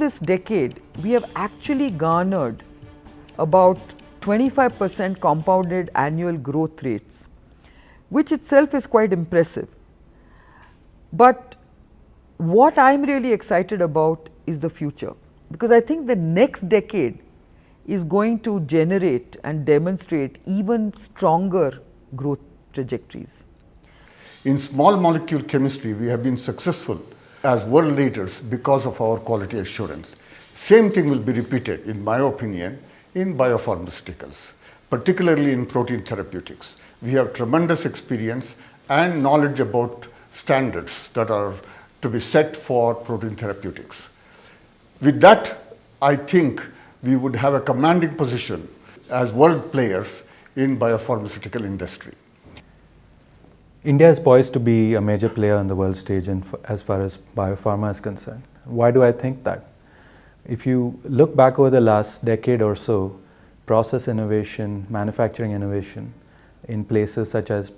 this decade, we have actually garnered about 25% compounded annual growth rates, which itself is quite impressive. But what I am really excited about is the future, because I think the next decade is going to generate and demonstrate even stronger growth trajectories. In small molecule chemistry, we have been successful as world leaders because of our quality assurance. Same thing will be repeated, in my opinion, in biopharmaceuticals, particularly in protein therapeutics. We have tremendous experience and knowledge about standards that are to be set for protein therapeutics. With that, I think we would have a commanding position as world players in biopharmaceutical industry. India is poised to be a major player on the world stage as far as biopharma is concerned. Why do I think that? If you look back over the last decade or so, process innovation, manufacturing innovation in places such as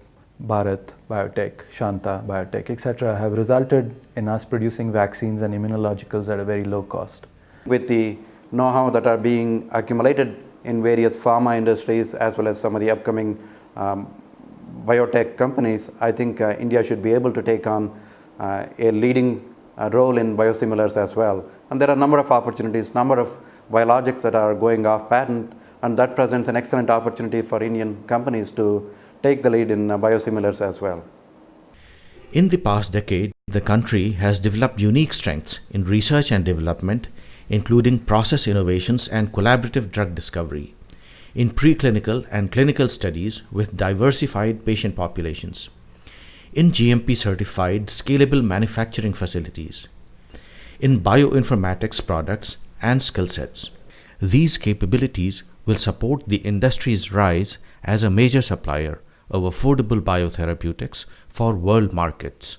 Bharat Biotech, Shanta Biotech, etc. have resulted in us producing vaccines and immunologicals at a very low cost. With the know-how that are being accumulated in various pharma industries as well as some of the upcoming biotech companies, I think India should be able to take on a leading role in biosimilars as well. And there are a number of opportunities, number of biologics that are going off patent, and that presents an excellent opportunity for Indian companies to take the lead in biosimilars as well. In the past decade, the country has developed unique strengths in research and development, including process innovations and collaborative drug discovery, in preclinical and clinical studies with diversified patient populations, in GMP-certified scalable manufacturing facilities, in bioinformatics products and skill sets. These capabilities will support the industry's rise as a major supplier of affordable biotherapeutics for world markets.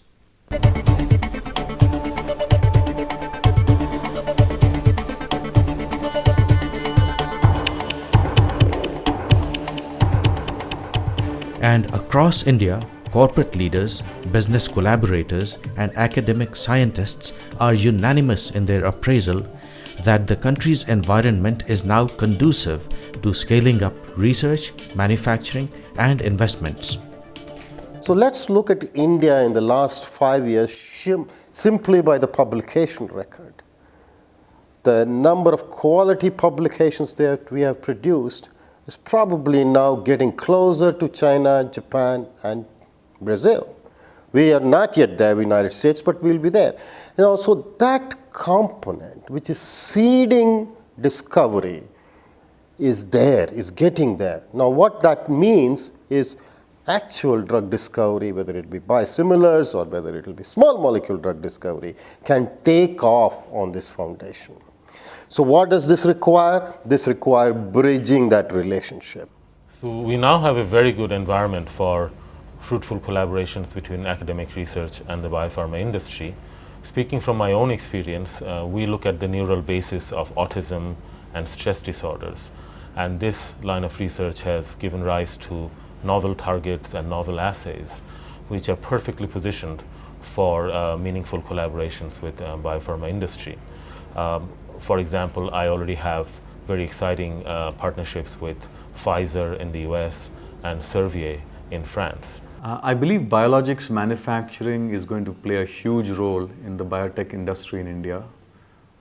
And across India, corporate leaders, business collaborators, and academic scientists are unanimous in their appraisal that the country's environment is now conducive to scaling up research, manufacturing, and investments. So let's look at India in the last 5 years simply by the publication record. The number of quality publications that we have produced is probably now getting closer to China, Japan, and Brazil. We are not yet there in the United States, but we'll be there. So that component, which is seeding discovery, is there, is getting there. Now what that means is actual drug discovery, whether it be biosimilars or whether it will be small molecule drug discovery, can take off on this foundation. So what does this require? This requires bridging that relationship. So we now have a very good environment for fruitful collaborations between academic research and the biopharma industry. Speaking from my own experience, we look at the neural basis of autism and stress disorders. And this line of research has given rise to novel targets and novel assays, which are perfectly positioned for meaningful collaborations with biopharma industry. For example, I already have very exciting partnerships with Pfizer in the US and Servier in France. I believe biologics manufacturing is going to play a huge role in the biotech industry in India.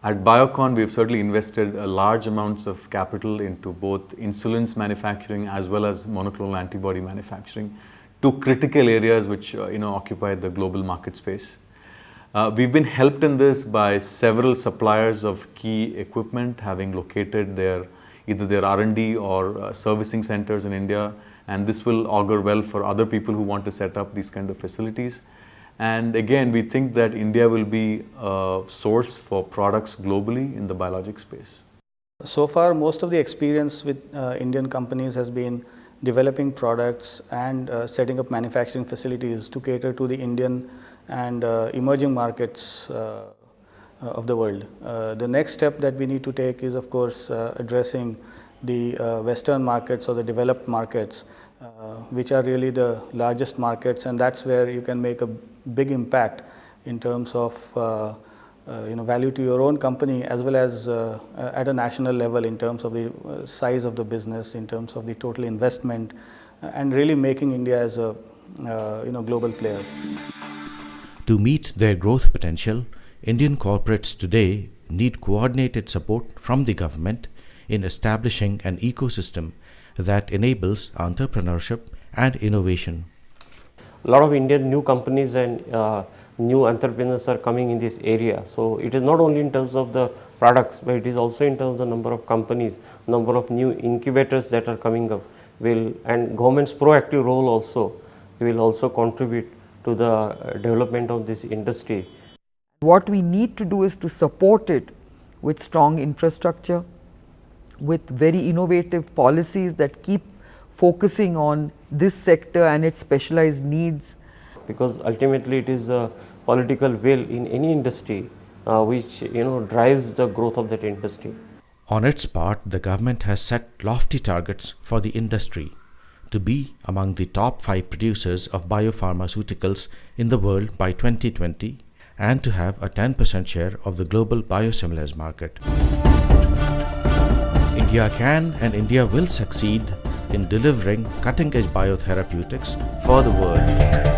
At Biocon, we've certainly invested large amounts of capital into both insulins manufacturing as well as monoclonal antibody manufacturing, two critical areas which occupy the global market space. We've been helped in this by several suppliers of key equipment having located either their R&D or servicing centers in India, and this will augur well for other people who want to set up these kind of facilities. And again, we think that India will be a source for products globally in the biologic space. So far, most of the experience with Indian companies has been developing products and setting up manufacturing facilities to cater to the Indian and emerging markets of the world. The next step that we need to take is, of course, addressing the Western markets or the developed markets, which are really the largest markets, and that's where you can make a big impact in terms of value to your own company as well as at a national level in terms of the size of the business, in terms of the total investment, and really making India as a global player. To meet their growth potential, Indian corporates today need coordinated support from the government in establishing an ecosystem that enables entrepreneurship and innovation. A lot of Indian new companies and new entrepreneurs are coming in this area. So it is not only in terms of the products, but it is also in terms of the number of companies, number of new incubators that are coming up, and government's proactive role also will also contribute to the development of this industry. What we need to do is to support it with strong infrastructure, with very innovative policies that keep focusing on this sector and its specialized needs. Because ultimately it is a political will in any industry which drives the growth of that industry. On its part, the government has set lofty targets for the industry to be among the top 5 producers of biopharmaceuticals in the world by 2020 and to have a 10% share of the global biosimilars market. India can and India will succeed in delivering cutting-edge biotherapeutics for the world.